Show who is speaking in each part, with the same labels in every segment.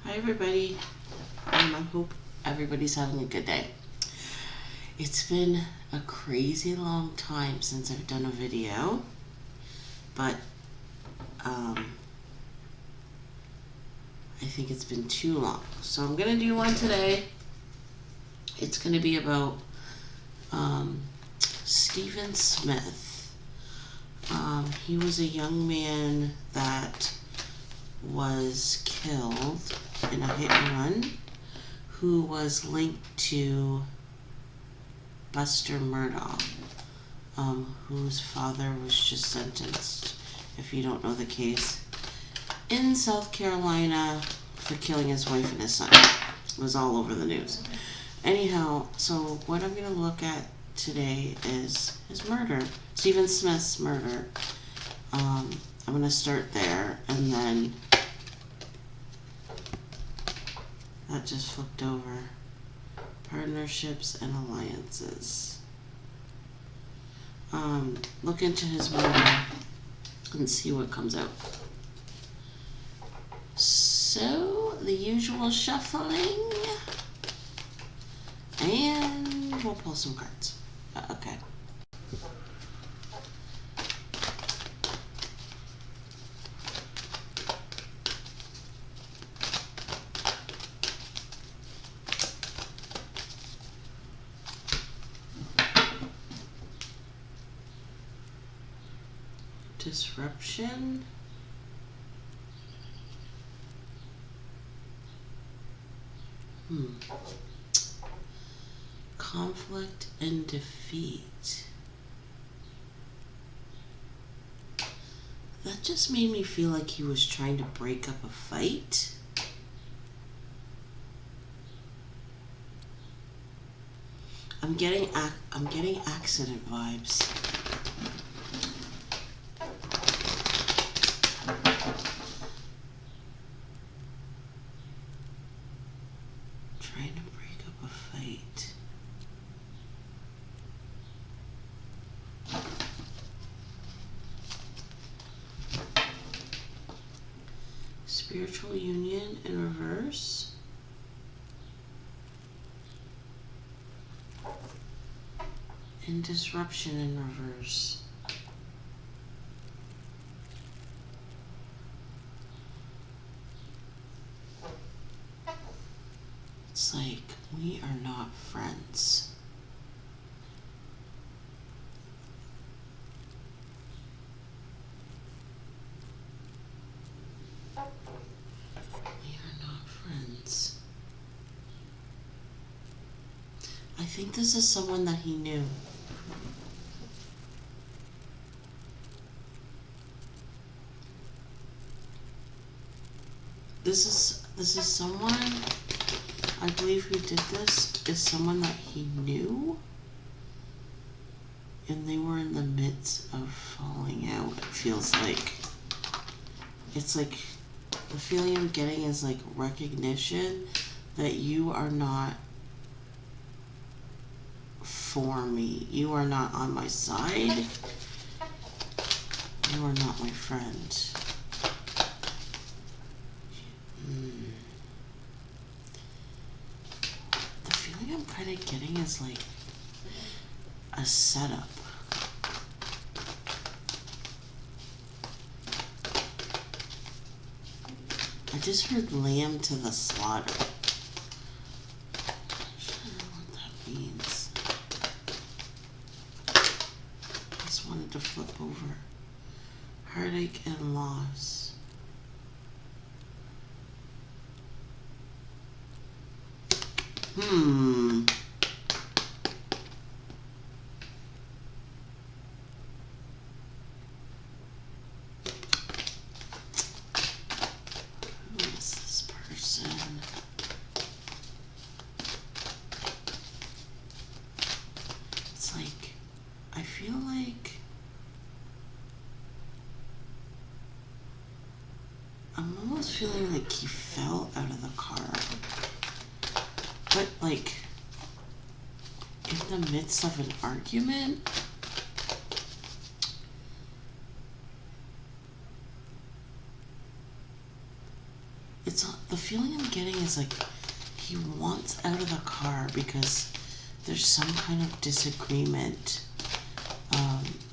Speaker 1: Hi everybody, I hope everybody's having a good day. It's been a crazy long time since I've done a video, but I think it's been too long. So I'm gonna do one today. It's gonna be about Stephen Smith. He was a young man that was killed in a hit and run who was linked to Buster Murdaugh, whose father was just sentenced, if you don't know the case, in South Carolina for killing his wife and his son. It was all over the news. Anyhow, so what I'm going to look at today is his murder, Stephen Smith's murder. I'm going to start there, and then that just flipped over. Partnerships and alliances. Look into his murder and see what comes out. So, the usual shuffling. And we'll pull some cards. Okay. Disruption. Conflict and defeat. That just made me feel like he was trying to break up a fight. I'm getting accident vibes. Trying to break up a fight. Spiritual union in reverse. And disruption in reverse. It's like, we are not friends. We are not friends. I think this is someone that he knew. This is someone, I believe who did this is someone that he knew, and they were in the midst of falling out, it feels like. It's like, the feeling I'm getting is like recognition that you are not for me. You are not on my side. You are not my friend. The feeling I'm kind of getting is like a setup. I just heard lamb to the slaughter. I'm not sure what that means. Just wanted to flip over. Heartache and loss. Who is this person? It's like, I feel like I'm almost feeling like he fell out of the car. But like, in the midst of an argument? the feeling I'm getting is like he wants out of the car because there's some kind of disagreement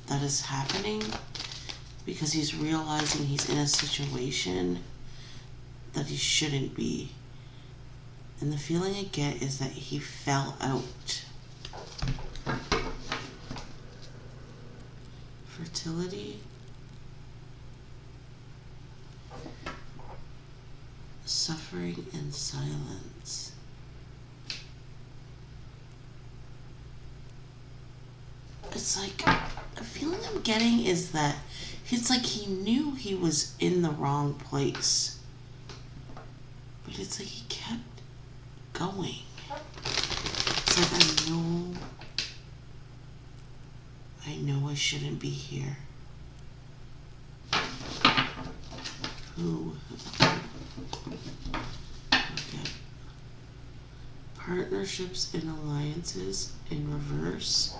Speaker 1: that is happening, because he's realizing he's in a situation that he shouldn't be. And the feeling I get is that he fell out. Fertility. Suffering and silence. It's like, the feeling I'm getting is that it's like he knew he was in the wrong place. But it's like he kept going. It's like, I know I shouldn't be here. Who? Okay. Partnerships and alliances in reverse.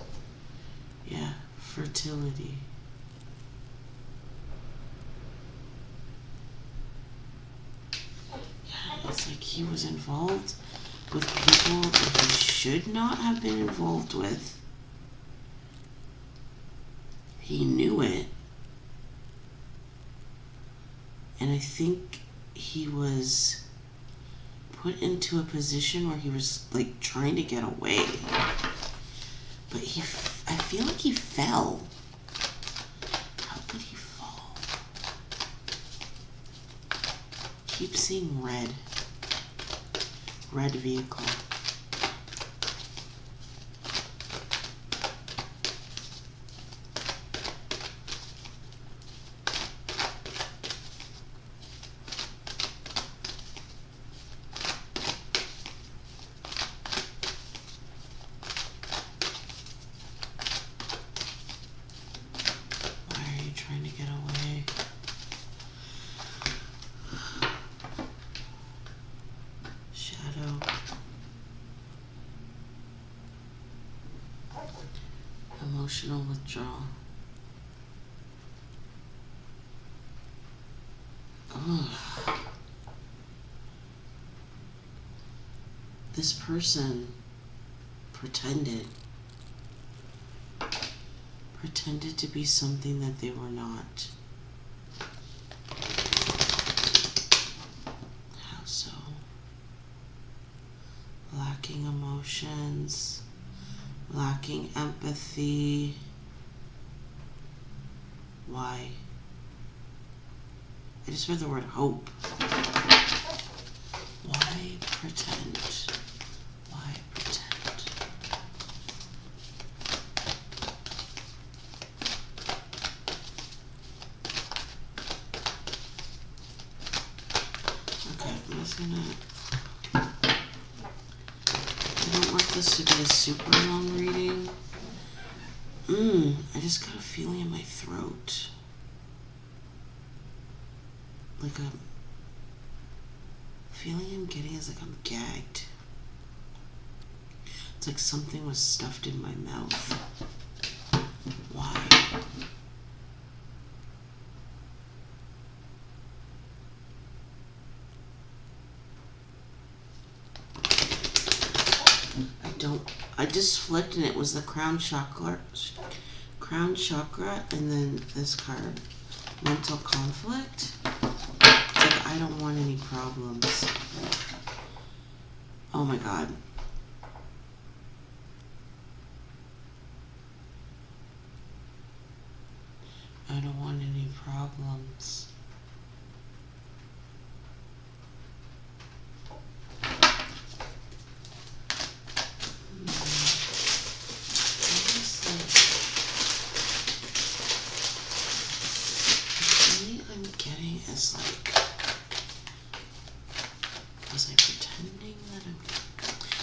Speaker 1: Yeah, fertility. Yeah, it's like he was involved with people that he should not have been involved with. He knew it. And I think he was put into a position where he was like trying to get away. But I feel like he fell. How could he fall? Keep seeing red. Red vehicle. Trying to get away. Shadow. Emotional withdrawal. Ugh. This person pretended to be something that they were not. How so? Lacking emotions, lacking empathy. Why? I just heard the word hope. Why pretend? Why pretend? I don't want this to be a super long reading. I just got a feeling in my throat. Like a feeling I'm getting is like I'm gagged. It's like something was stuffed in my mouth. Why? I just flipped and it was the crown chakra, and then this card, mental conflict. It's like I don't want any problems. Oh my God. I don't want any problems. Is like, was I pretending that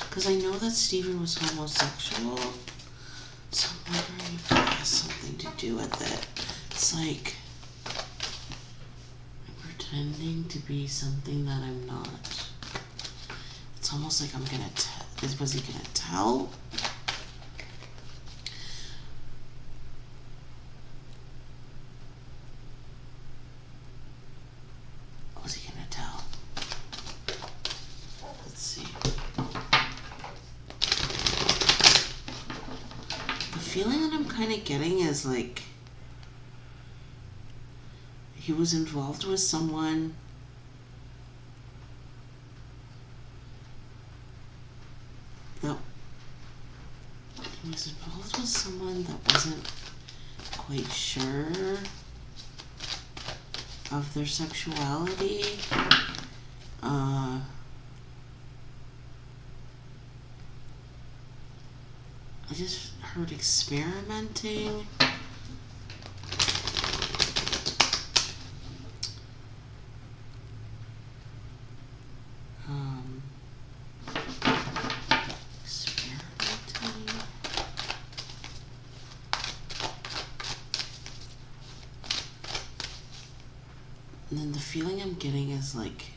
Speaker 1: because I know that Stephen was homosexual, so I'm wondering if that has something to do with it. It's like I'm pretending to be something that I'm not. It's almost like I'm gonna was he gonna tell? Was he gonna tell? feeling that I'm kind of getting is like he was involved with someone that wasn't quite sure of their sexuality. I just heard experimenting. Experimenting. And then the feeling I'm getting is like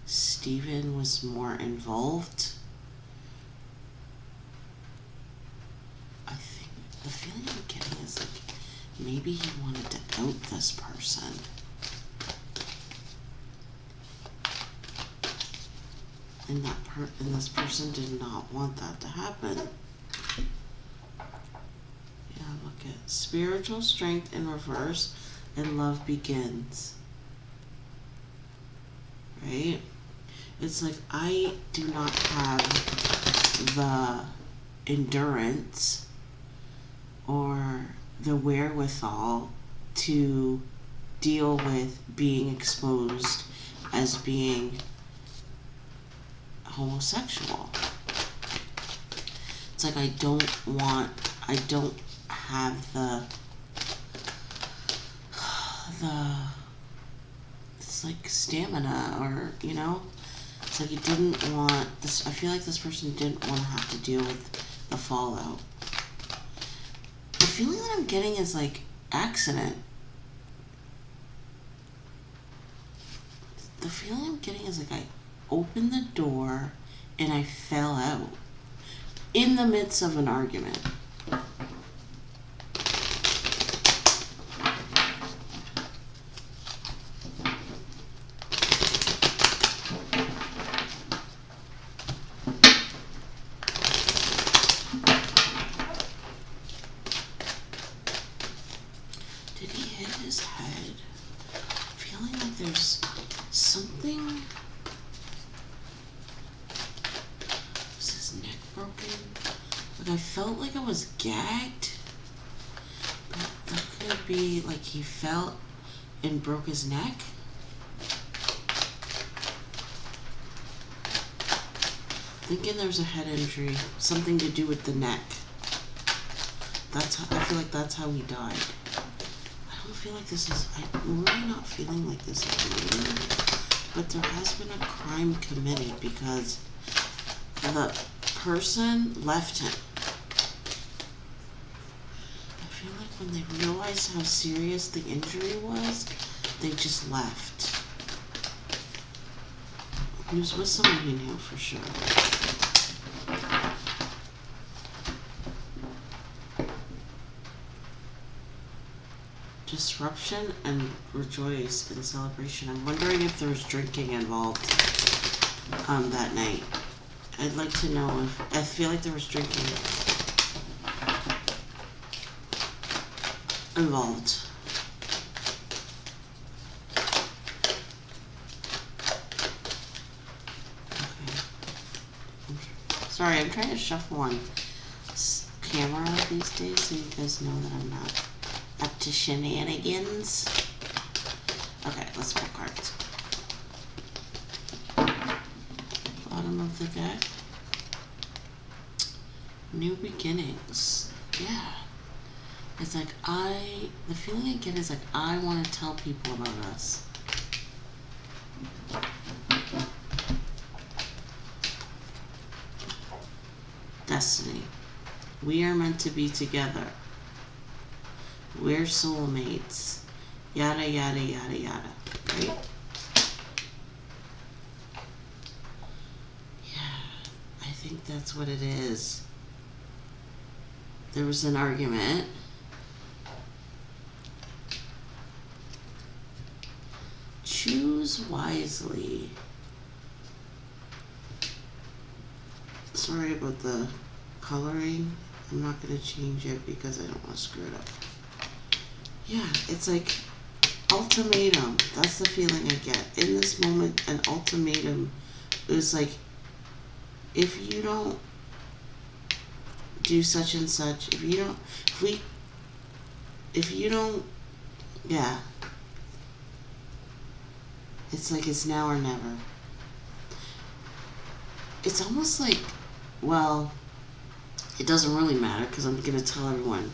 Speaker 1: Steven was more involved. I think the feeling I'm getting is like maybe he wanted to out this person. And and this person did not want that to happen. Yeah, look at spiritual strength in reverse and love begins. Right? It's like I do not have the endurance or the wherewithal to deal with being exposed as being homosexual. It's like I don't have it's like stamina, or it's like he didn't want this. I feel like this person didn't want to have to deal with the fallout. The feeling that I'm getting is like accident. The feeling I'm getting is like I opened the door and I fell out in the midst of an argument. Did he hit his head? I'm feeling like there's something. Was his neck broken? Like I felt like I was gagged. But that could be like he fell and broke his neck. Thinking there's a head injury, something to do with the neck. I feel like that's how he died. I don't feel like this is. I'm really not feeling like this is related, but there has been a crime committed because the person left him. I feel like when they realized how serious the injury was, they just left. He was with someone he knew for sure. Disruption and rejoice in celebration. I'm wondering if there was drinking involved that night. I'd like to know if I feel like there was drinking involved. Okay. Sorry, I'm trying to shuffle on camera these days so you guys know that I'm not up to shenanigans. Okay, let's pull cards. Bottom of the deck. New beginnings. Yeah. It's like the feeling I get is like I want to tell people about us. Destiny. We are meant to be together. We're soulmates. Yada, yada, yada, yada. Right? Yeah, I think that's what it is. There was an argument. Choose wisely. Sorry about the coloring. I'm not going to change it because I don't want to screw it up. Yeah, it's like ultimatum. That's the feeling I get. In this moment, an ultimatum is like, if you don't do such and such, if you don't, yeah. It's like it's now or never. It's almost like, well, it doesn't really matter because I'm going to tell everyone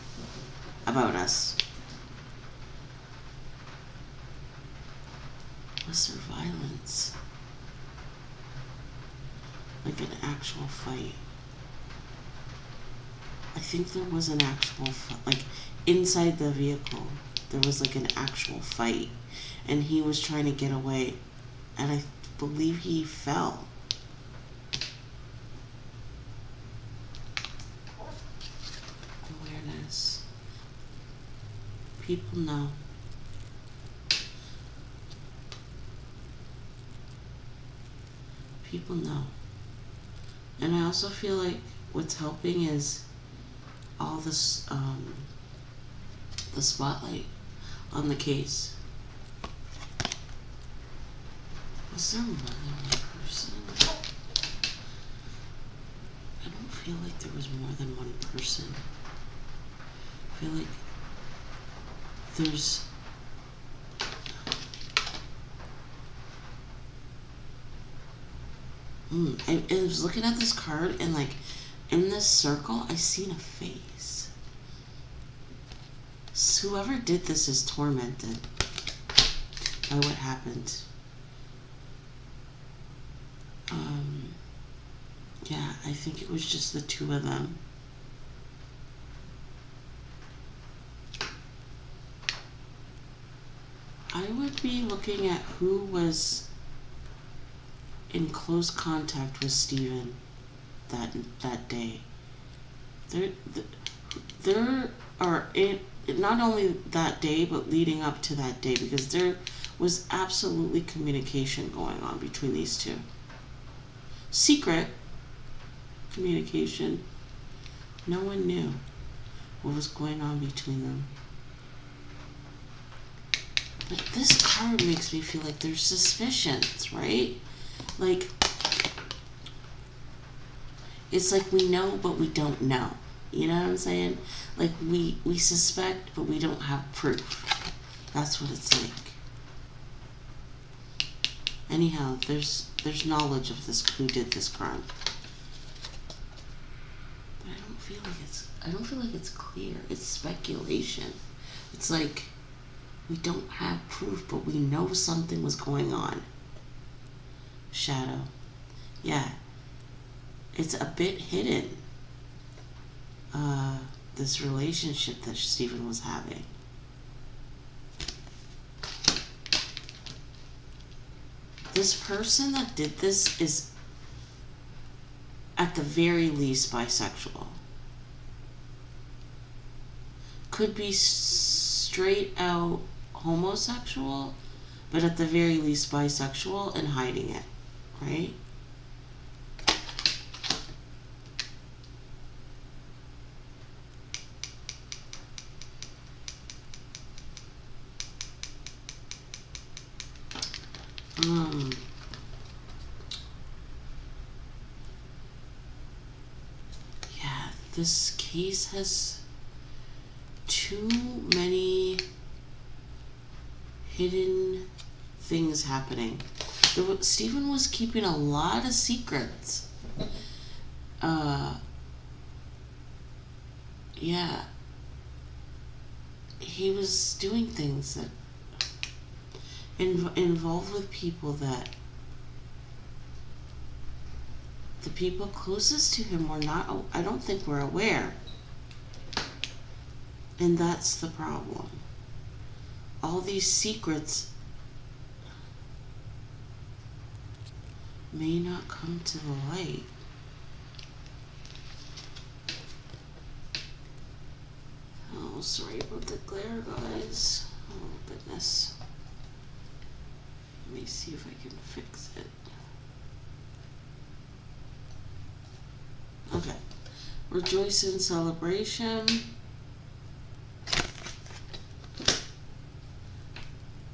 Speaker 1: about us. Was there violence? Like an actual fight? I think there was an actual fight. Like inside the vehicle, there was like an actual fight. And he was trying to get away. And I believe he fell. Awareness. People know. People know. And I also feel like what's helping is all this, the spotlight on the case. Was there more than one person? I don't feel like there was more than one person. I feel like there's I was looking at this card and like in this circle I seen a face. So whoever did this is tormented by what happened. Yeah, I think it was just the two of them. I would be looking at who was in close contact with Stephen that day. There are not only that day but leading up to that day, because there was absolutely communication going on between these two. Secret communication. No one knew what was going on between them. But this card makes me feel like there's suspicions, right? Like, it's like we know but we don't know. You know what I'm saying? Like we suspect but we don't have proof. That's what it's like. Anyhow, there's knowledge of this, who did this crime. But I don't feel like it's clear. It's speculation. It's like we don't have proof but we know something was going on. Shadow. Yeah. It's a bit hidden. This relationship that Stephen was having. This person that did this is at the very least bisexual. Could be straight out homosexual, but at the very least bisexual and hiding it, right? Yeah, this case has too many hidden things happening. Stephen was keeping a lot of secrets. Yeah. He was doing things that involved with people that the people closest to him were not, I don't think were aware. And that's the problem. All these secrets may not come to the light. Oh, sorry about the glare, guys. Oh, goodness. Let me see if I can fix it. Okay. Rejoice in celebration.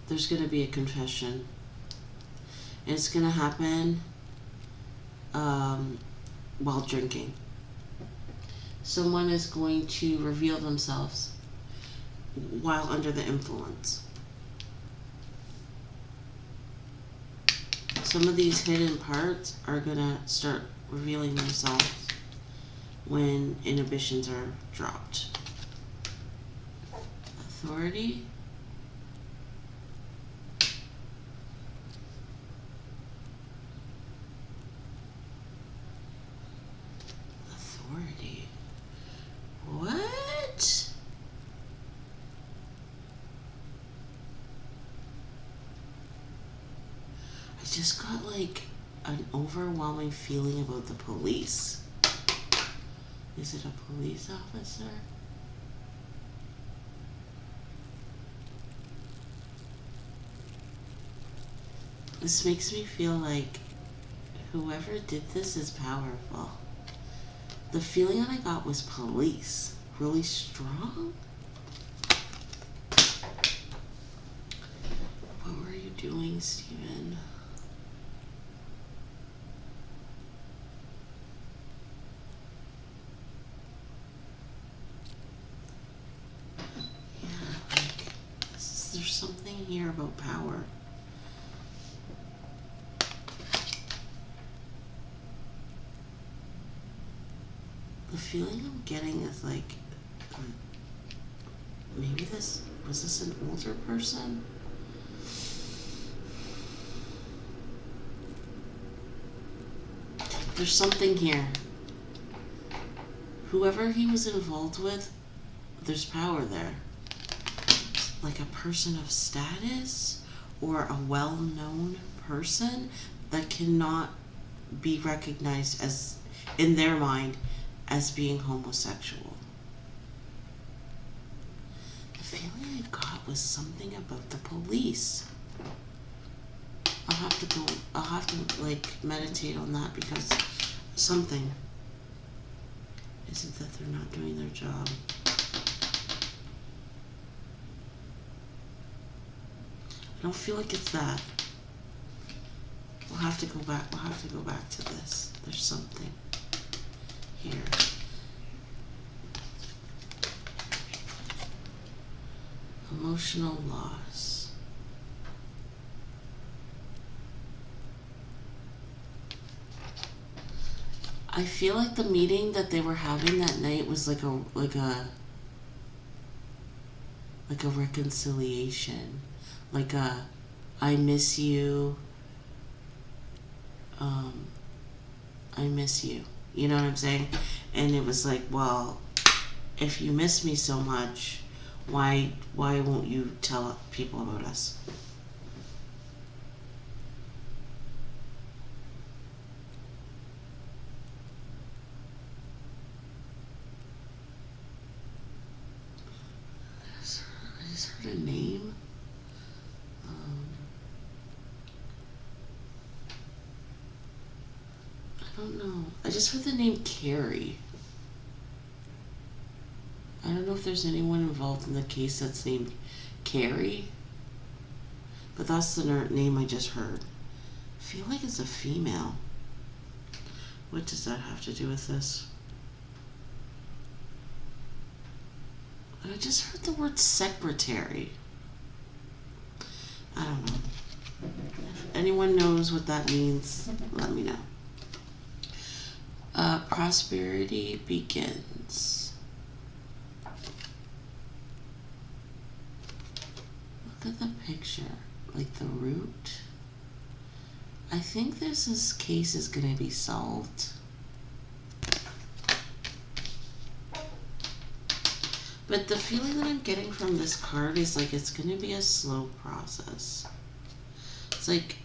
Speaker 1: There's going to be a confession. And it's going to happen while drinking. Someone is going to reveal themselves while under the influence. Some of these hidden parts are going to start revealing themselves when inhibitions are dropped. Authority. Authority. What? I just got like an overwhelming feeling about the police. Is it a police officer? This makes me feel like whoever did this is powerful. The feeling that I got was police. Really strong? What were you doing, Steven? Yeah, like, there's something here about power. The feeling I'm getting is like, maybe was this an older person? There's something here. Whoever he was involved with, there's power there. Like a person of status or a well-known person that cannot be recognized as, in their mind, as being homosexual. The feeling I got was something about the police. I'll have to like meditate on that, because something. Is it that they're not doing their job? I don't feel like it's that. We'll have to go back to this. There's something here. Emotional loss. I feel like the meeting that they were having that night was like a reconciliation, like a I miss you. I miss you. You know what I'm saying? And it was like, well, if you miss me so much, why won't you tell people about us? I just heard a name. I don't know. I just heard the name Carrie. I don't know if there's anyone involved in the case that's named Carrie, but that's the name I just heard. I feel like it's a female. What does that have to do with this? I just heard the word secretary. I don't know. If anyone knows what that means, let me know. Prosperity begins. Look at the picture, like the root. I think this case is going to be solved. But the feeling that I'm getting from this card is like it's going to be a slow process. It's like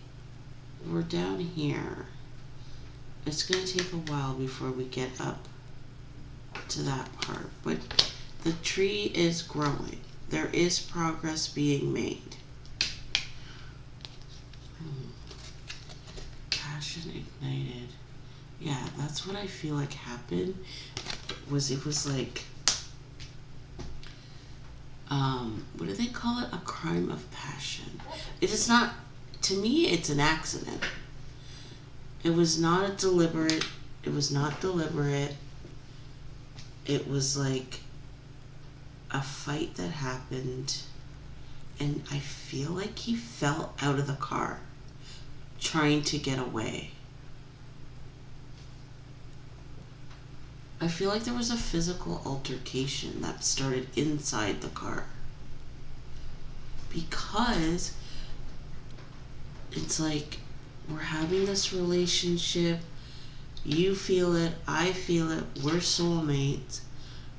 Speaker 1: we're down here. It's going to take a while before we get up to that part. But the tree is growing. There is progress being made. Passion ignited. Yeah, that's what I feel like happened. it was like, what do they call it? A crime of passion. It is not, to me, it's an accident. It was not deliberate. It was not deliberate. It was like a fight that happened, and I feel like he fell out of the car trying to get away. I feel like there was a physical altercation that started inside the car. Because it's like, we're having this relationship, you feel it, I feel it, we're soulmates,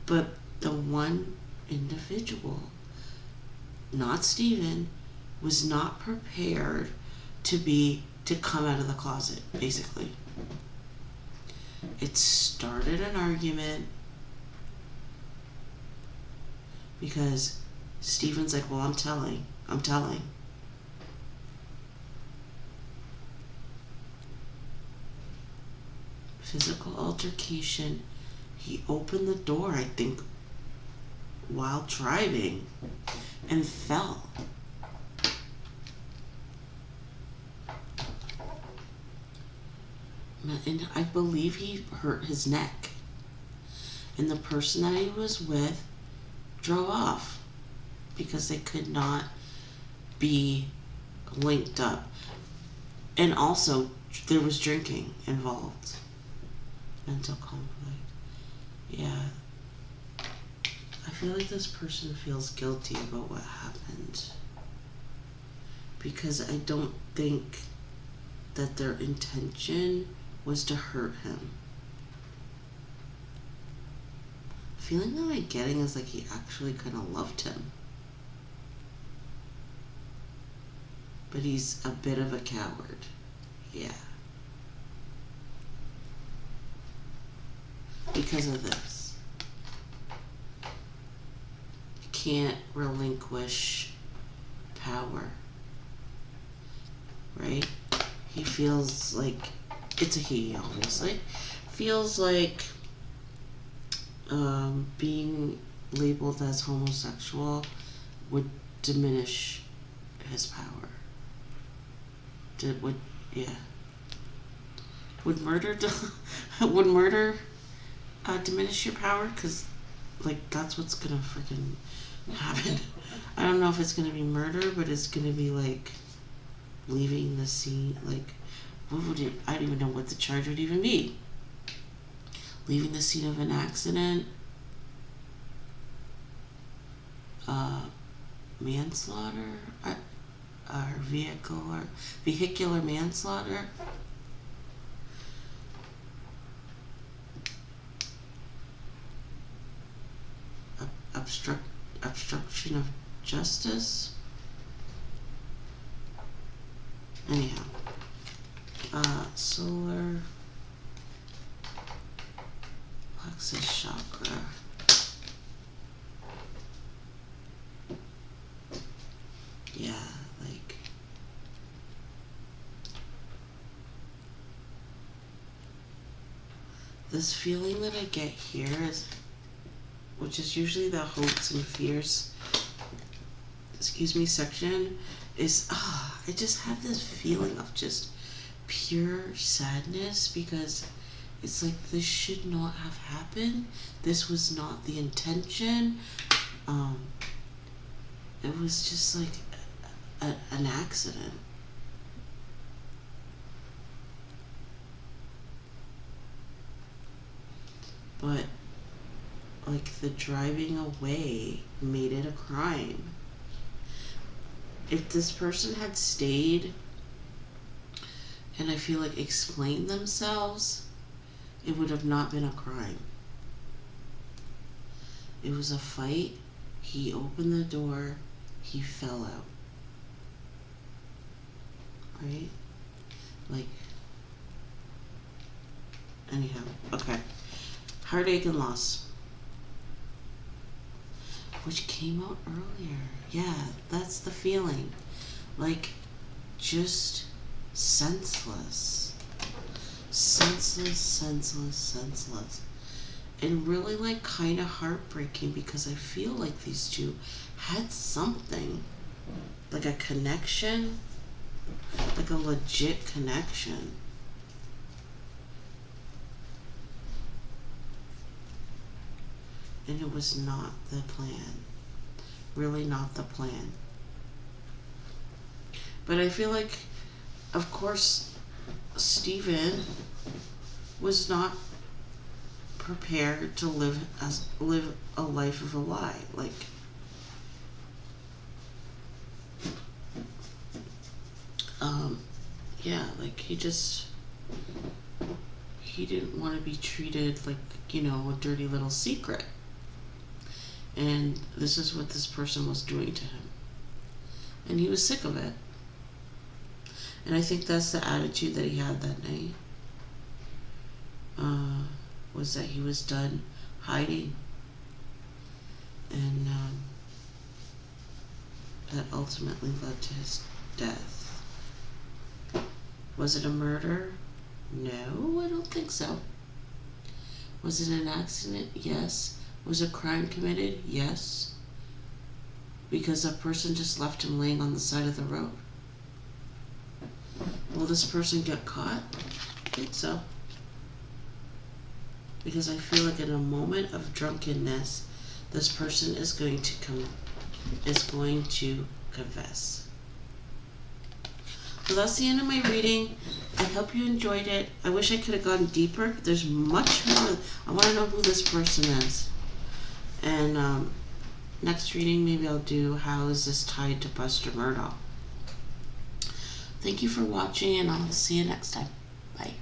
Speaker 1: but the one individual, not Steven, was not prepared to come out of the closet, basically. It started an argument because Steven's like, well, I'm telling. Physical altercation. He opened the door, I think, while driving, and fell. And I believe he hurt his neck. And the person that he was with drove off because they could not be linked up. And also, there was drinking involved. Mental conflict. Yeah. I feel like this person feels guilty about what happened. Because I don't think that their intention was to hurt him. The feeling that I'm getting is like he actually kind of loved him. But he's a bit of a coward. Yeah. Because of this. He can't relinquish power. Right? He feels like, it's a he, obviously, feels like being labeled as homosexual would diminish his power. Would murder diminish your power? Because, like, that's what's gonna freaking happen. I don't know if it's gonna be murder, but it's gonna be like leaving the scene. Like, what would it? I don't even know what the charge would even be. Leaving the scene of an accident, manslaughter, or vehicular manslaughter. Obstruction of justice. Anyhow, solar plexus chakra. Yeah, like, this feeling that I get here is, which is usually the hopes and fears, section, is, I just have this feeling of just pure sadness, because it's like, this should not have happened. This was not the intention. It was just like an accident. But, like, the driving away made it a crime. If this person had stayed and I feel like explained themselves, it would have not been a crime. It was a fight. He opened the door. He fell out. Right? Like, anyhow, okay. Heartache and loss, which came out earlier. Yeah, that's the feeling. Like, just senseless. and really like kind of heartbreaking, because I feel like these two had something, like a connection, like a legit connection. And it was not the plan. Really not the plan. But I feel like, of course, Stephen was not prepared to live a life of a lie. Like, yeah, like he didn't want to be treated like, a dirty little secret. And this is what this person was doing to him. And he was sick of it. And I think that's the attitude that he had that night. Was that he was done hiding. And that ultimately led to his death. Was it a murder? No, I don't think so. Was it an accident? Yes. Was a crime committed? Yes. Because a person just left him laying on the side of the road. Will this person get caught? I think so. Because I feel like in a moment of drunkenness, this person is going to confess. So that's the end of my reading. I hope you enjoyed it. I wish I could have gone deeper. There's much more. I want to know who this person is. And next reading, maybe I'll do how is this tied to Buster Murdaugh. Thank you for watching, and I'll see you next time. Bye.